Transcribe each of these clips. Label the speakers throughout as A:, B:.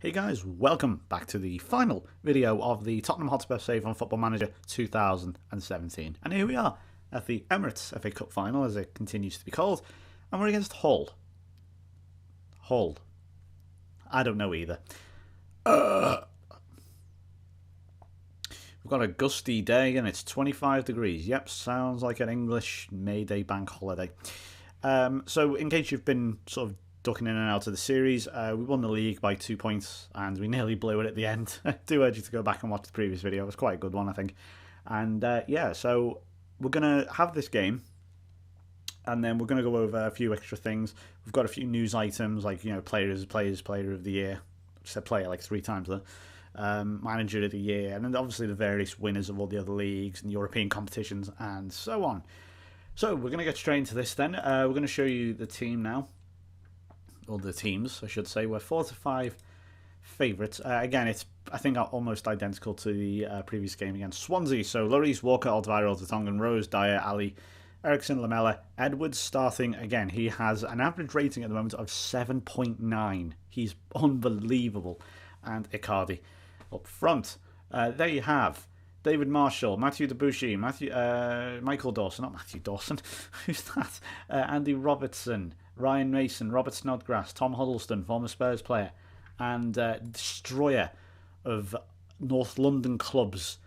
A: Hey guys, welcome back to the final video of the Tottenham Hotspur save on Football Manager 2017. And here we are at the Emirates FA Cup final, as it continues to be called, and we're against Hull. Hull. I don't know either. We've got a gusty day and it's 25 degrees. Yep, sounds like an English May Day bank holiday. So in case you've been sort of ducking in and out of the series, we won the league by 2 points and we nearly blew it at the end. I do urge you to go back and watch the previous video. It was quite a good one, I think. And yeah, so we're going to have this game and then we're going to go over a few extra things. We've got a few news items like, player of the year. I said player like 3 times there. Manager of the year, and then obviously the various winners of all the other leagues and European competitions and so on. So we're going to get straight into this then. We're going to show you the team now. Or the teams, I should say. We're 4 to 5 favourites. Again, it's, I think, almost identical to the previous game against Swansea. So, Lloris, Walker, Alderweireld, Vertonghen, Rose, Dyer, Ali, Ericsson, Lamela, Edwards starting. Again, he has an average rating at the moment of 7.9. He's unbelievable. And Icardi up front. There you have David Marshall, Matthew Debussy, Michael Dawson, not Matthew Dawson. Who's that? Andy Robertson, Ryan Mason, Robert Snodgrass, Tom Huddleston, former Spurs player, and destroyer of North London clubs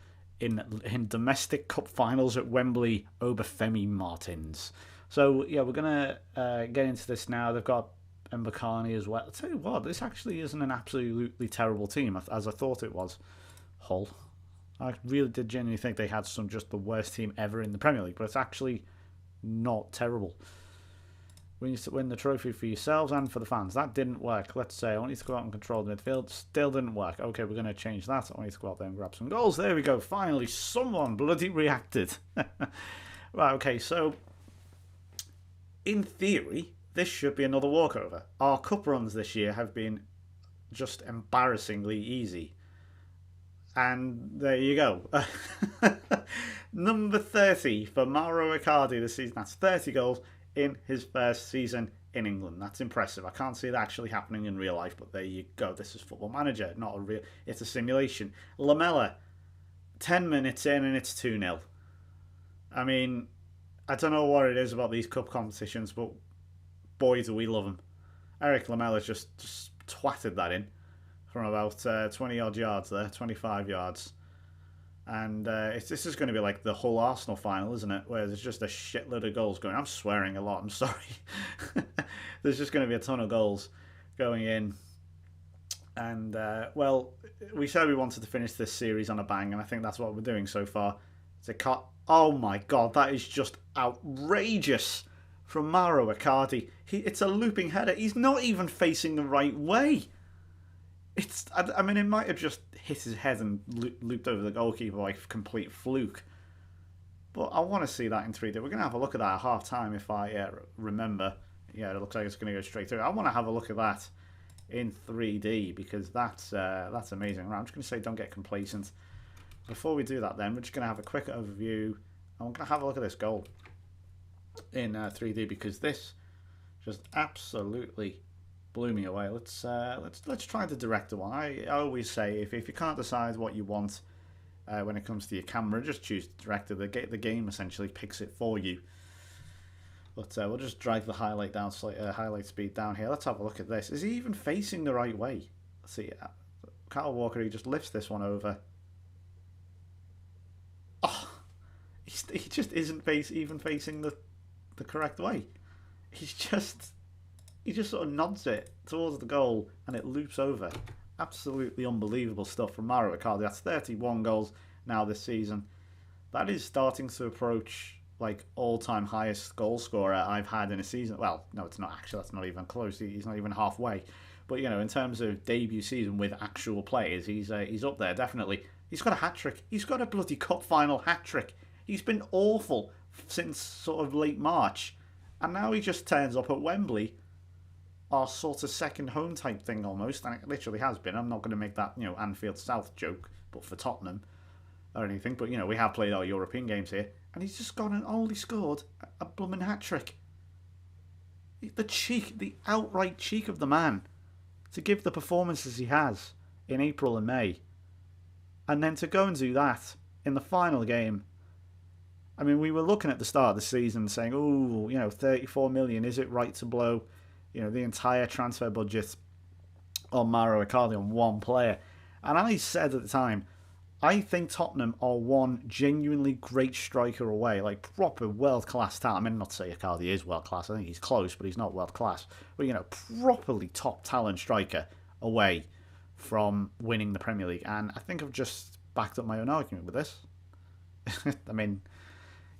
A: in domestic cup finals at Wembley, Obafemi Martins. So yeah, we're gonna get into this now. They've got Mbakani as well. I'll tell you what, this actually isn't an absolutely terrible team as I thought it was. Hull. I really did genuinely think they had just the worst team ever in the Premier League, but it's actually not terrible. We need to win the trophy for yourselves and for the fans. That didn't work. Let's say I want you to go out and control the midfield. Still didn't work. Okay, we're going to change that. I want you to go out there and grab some goals. There we go. Finally, someone bloody reacted. Right, okay, so in theory, this should be another walkover. Our cup runs this year have been just embarrassingly easy. And there you go. Number 30 for Mauro Icardi this season. That's 30 goals in his first season in England. That's impressive. I can't see that actually happening in real life, but there you go. This is Football Manager, not a real. It's a simulation. Lamela, 10 minutes in and it's 2-0. I mean, I don't know what it is about these cup competitions, but boy, do we love them. Eric Lamela just twatted that in from about 20 odd yards there, 25 yards. And this is going to be like the Hull Arsenal final, isn't it? Where there's just a shitload of goals going. I'm swearing a lot, I'm sorry. There's just going to be a ton of goals going in. And, well, we said we wanted to finish this series on a bang, and I think that's what we're doing so far. Oh my god, that is just outrageous from Mauro Icardi. It's a looping header. He's not even facing the right way. I mean, it might have just hit his head and looped over the goalkeeper like complete fluke. But I want to see that in 3D. We're going to have a look at that at half-time if I remember. Yeah, it looks like it's going to go straight through. I want to have a look at that in 3D because that's amazing. Right, I'm just going to say don't get complacent. Before we do that then, we're just going to have a quick overview. I'm going to have a look at this goal in 3D because this just absolutely blew me away. Let's try the director one. I always say if you can't decide what you want when it comes to your camera, just choose the director. The game essentially picks it for you. But we'll just drag the highlight speed down here. Let's have a look at this. Is he even facing the right way? Let's see. Kyle Walker, he just lifts this one over. Oh, he just isn't even facing the correct way. He just sort of nods it towards the goal and it loops over. Absolutely unbelievable stuff from Mauro Icardi. That's 31 goals now this season. That is starting to approach like all-time highest goal scorer I've had in a season. Well, no, it's not actually. That's not even close. He's not even halfway. But in terms of debut season with actual players, he's up there definitely. He's got a hat-trick. He's got a bloody cup final hat-trick. He's been awful since sort of late March. And now he just turns up at Wembley, our sort of second home type thing almost, and it literally has been. I'm not going to make that, Anfield South joke, but for Tottenham or anything. But, we have played our European games here, and he's just gone and only scored a blooming hat-trick. The outright cheek of the man to give the performances he has in April and May, and then to go and do that in the final game. I mean, we were looking at the start of the season saying, oh, 34 million, is it right to blow, the entire transfer budget on Mauro Icardi on one player? And I said at the time, I think Tottenham are one genuinely great striker away, like proper world-class talent. I mean, not to say Icardi is world-class, I think he's close, but he's not world-class. But, properly top talent striker away from winning the Premier League. And I think I've just backed up my own argument with this. I mean,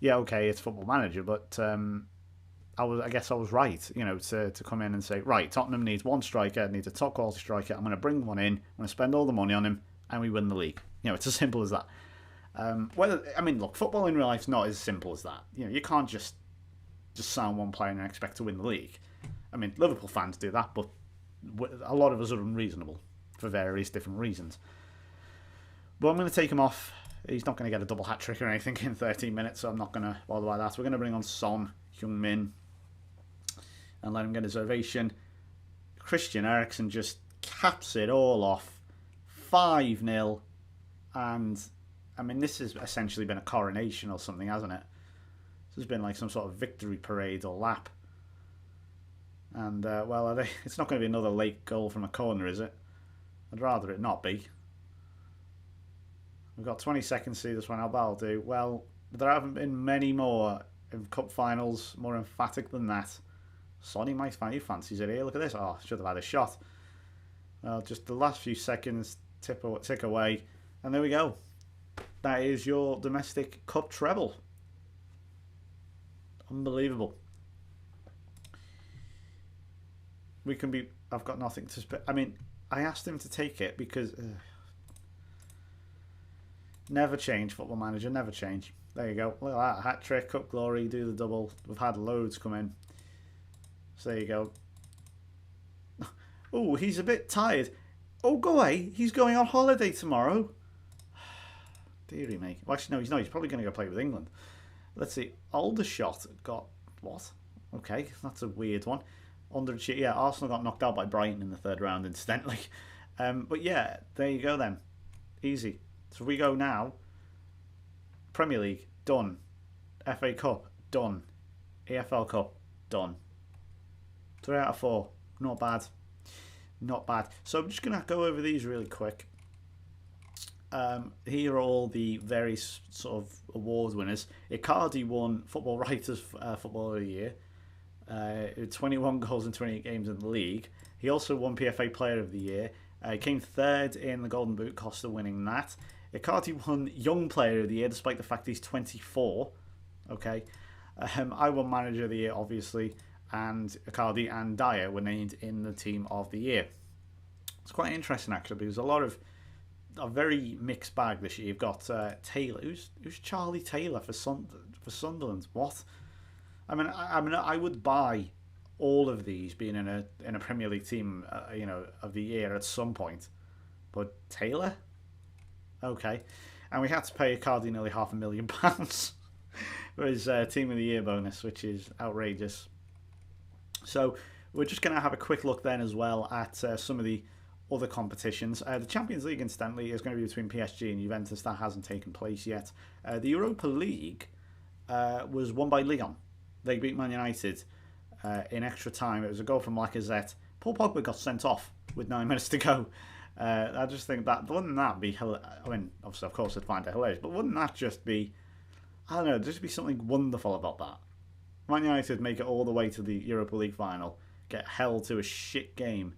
A: yeah, okay, it's Football Manager, but I guess I was right, to come in and say, right, Tottenham needs one striker, needs a top quality striker. I'm going to bring one in, I'm going to spend all the money on him, and we win the league. It's as simple as that. Look, football in real life is not as simple as that. You can't just sign one player and expect to win the league. I mean, Liverpool fans do that, but a lot of us are unreasonable for various different reasons. But I'm going to take him off. He's not going to get a double hat trick or anything in 13 minutes, so I'm not going to bother by that. We're going to bring on Son Heung-min and let him get his ovation. Christian Eriksen just caps it all off. 5-0. And, I mean, this has essentially been a coronation or something, hasn't it? This has been like some sort of victory parade or lap. And, it's not going to be another late goal from a corner, is it? I'd rather it not be. We've got 20 seconds to see this one. That'll do. Well, there haven't been many more in cup finals more emphatic than that. Sonny might find he fancies it here. Look at this. Oh, should have had a shot. Well, just the last few seconds tick away. And there we go. That is your domestic cup treble. Unbelievable. I've got nothing to spend. I mean, I asked him to take it because... Never change, Football Manager, never change. There you go. Look at that. Hat trick, cup glory, do the double. We've had loads come in. So there you go. Oh, he's a bit tired. Oh, go away. He's going on holiday tomorrow. Deary me. Well, actually, no, he's not. He's probably going to go play with England. Let's see. Aldershot got... What? Okay, that's a weird one. Yeah, Arsenal got knocked out by Brighton in the third round, incidentally. But yeah, there you go then. Easy. So we go now. Premier League, done. FA Cup, done. EFL Cup, done. 3 out of 4. Not bad. Not bad. So I'm just going to go over these really quick. Here are all the various sort of award winners. Icardi won Football Writers Footballer of the Year. 21 goals in 28 games in the league. He also won PFA Player of the Year. He came third in the Golden Boot, Costa winning that. Icardi won Young Player of the Year, despite the fact he's 24. Okay. I won Manager of the Year, obviously, and Icardi and Dyer were named in the Team of the Year. It's quite interesting, actually, because a very mixed bag this year. You've got Taylor. Who's Charlie Taylor for Sunderland? What? I mean, I would buy all of these being in a Premier League team, of the year at some point. But Taylor, okay, and we had to pay Icardi nearly £500,000 for his Team of the Year bonus, which is outrageous. So we're just going to have a quick look then as well at some of the other competitions. The Champions League, incidentally, is going to be between PSG and Juventus. That hasn't taken place yet. The Europa League was won by Lyon. They beat Man United in extra time. It was a goal from Lacazette. Paul Pogba got sent off with 9 minutes to go. I just think that, wouldn't that be, I mean, obviously, of course, I'd find it hilarious, but wouldn't that just be, I don't know, just be something wonderful about that? Man United make it all the way to the Europa League final, get held to a shit game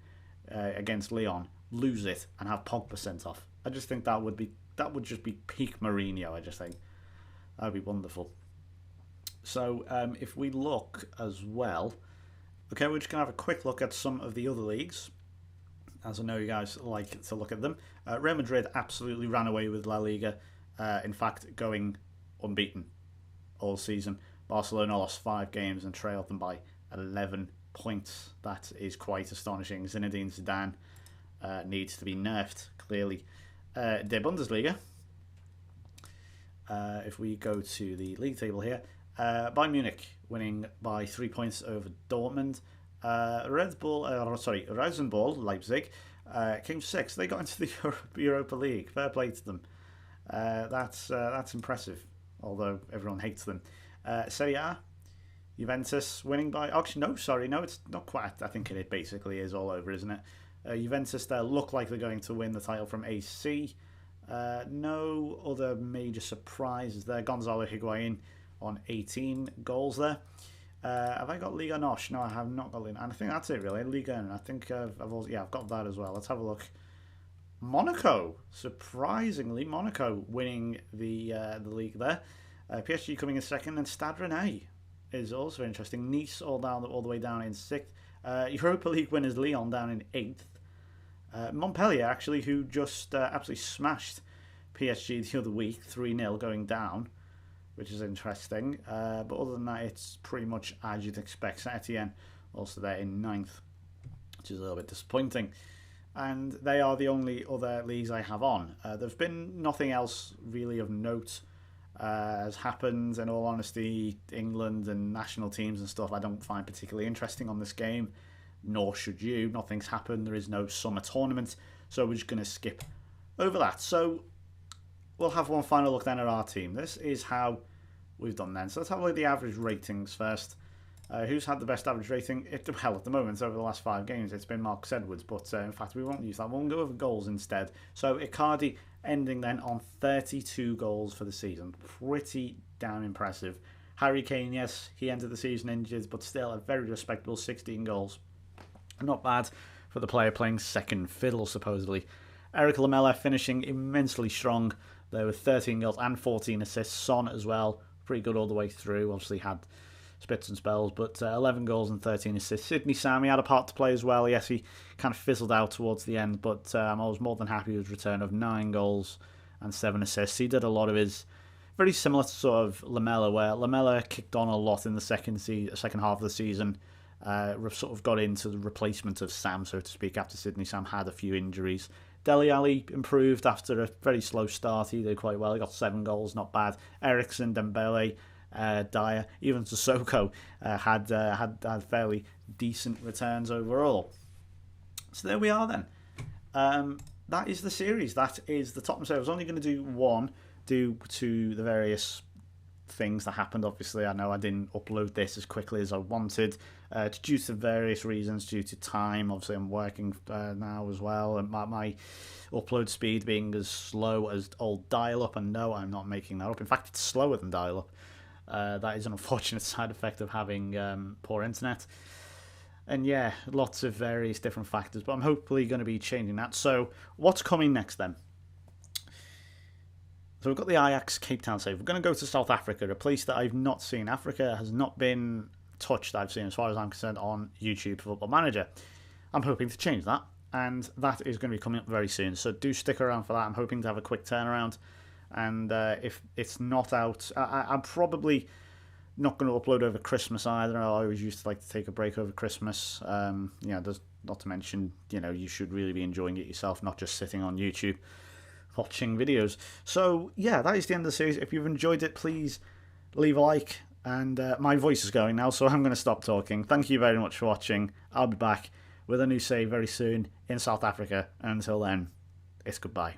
A: against Lyon, lose it, and have Pogba sent off. I just think that would just be peak Mourinho, I just think. That would be wonderful. So if we look as well, okay, we're just going to have a quick look at some of the other leagues, as I know you guys like to look at them. Real Madrid absolutely ran away with La Liga, in fact, going unbeaten all season. Barcelona lost 5 games and trailed them by 11 points. That is quite astonishing. Zinedine Zidane needs to be nerfed, clearly. The Bundesliga, if we go to the league table here, Bayern Munich winning by 3 points over Dortmund. Rosenborg, Leipzig, came sixth. They got into the Europa League. Fair play to them. That's impressive, although everyone hates them. Serie A, Juventus winning by. Actually, no, sorry, no, it's not quite. I think it basically is all over, isn't it? Juventus there look like they're going to win the title from AC. No other major surprises there. Gonzalo Higuain on 18 goals there. Have I got Liga Nosh? No, I have not got Liga. And I think that's it really. Liga, and I think I've got that as well. Let's have a look. Monaco, surprisingly, Monaco winning the league there. PSG coming in second, and Stade Rennais is also interesting. Nice all the way down in sixth. Europa League winners Lyon down in eighth. Montpellier actually, who just absolutely smashed PSG the other week, 3-0 going down, which is interesting. But other than that, it's pretty much as you'd expect. Saint Etienne also there in ninth, which is a little bit disappointing. And they are the only other leagues I have on. There's been nothing else really of note has happened. In all honesty, England and national teams and stuff I don't find particularly interesting on this game, nor should you. Nothing's happened. There is no summer tournament, so we're just going to skip over that. So we'll have one final look then at our team. This is how we've done then. So let's have a look at the average ratings first. Who's had the best average rating? At the moment, over the last 5 games, it's been Marcus Edwards, but in fact, we won't use that. We'll go over goals instead. So Icardi ending then on 32 goals for the season. Pretty damn impressive. Harry Kane, yes, he ended the season injured, but still a very respectable 16 goals. Not bad for the player playing second fiddle, supposedly. Eric Lamela finishing immensely strong. There were 13 goals and 14 assists. Son as well, pretty good all the way through. Obviously had spits and spells, but 11 goals and 13 assists. Sidney Sammy had a part to play as well. Yes, he kind of fizzled out towards the end, but I was more than happy with his return of 9 goals and 7 assists. He did a lot of his, very similar to sort of Lamela, where Lamela kicked on a lot in the second half of the season. Sort of got into the replacement of Sam, so to speak, after Sidney Sam had a few injuries. Dele Alli improved after a very slow start. He did quite well. He got 7 goals, not bad. Eriksen, Dembele, Dyer, even Sissoko had fairly decent returns overall. So there we are then. That is the series. That is the Tottenham series. I was only going to do one due to the various things that happened. Obviously, I know I didn't upload this as quickly as I wanted due to various reasons, due to time. Obviously, I'm working now as well, and my upload speed being as slow as old dial-up. And no, I'm not making that up. In fact, it's slower than dial-up. That is an unfortunate side effect of having poor internet. And yeah, lots of various different factors, but I'm hopefully going to be changing that. So what's coming next then? So we've got the Ajax Cape Town save. We're going to go to South Africa, a place that I've not seen. Africa has not been touched, I've seen, as far as I'm concerned, on YouTube Football Manager. I'm hoping to change that, and that is going to be coming up very soon. So do stick around for that. I'm hoping to have a quick turnaround. And if it's not out, I'm probably not going to upload over Christmas either. I always used to like to take a break over Christmas. There's not to mention, you should really be enjoying it yourself, not just sitting on YouTube watching videos. So yeah, that is the end of the series. If you've enjoyed it, please leave a like. And my voice is going now, so I'm going to stop talking. Thank you very much for watching. I'll be back with a new save very soon in South Africa. And until then, it's goodbye.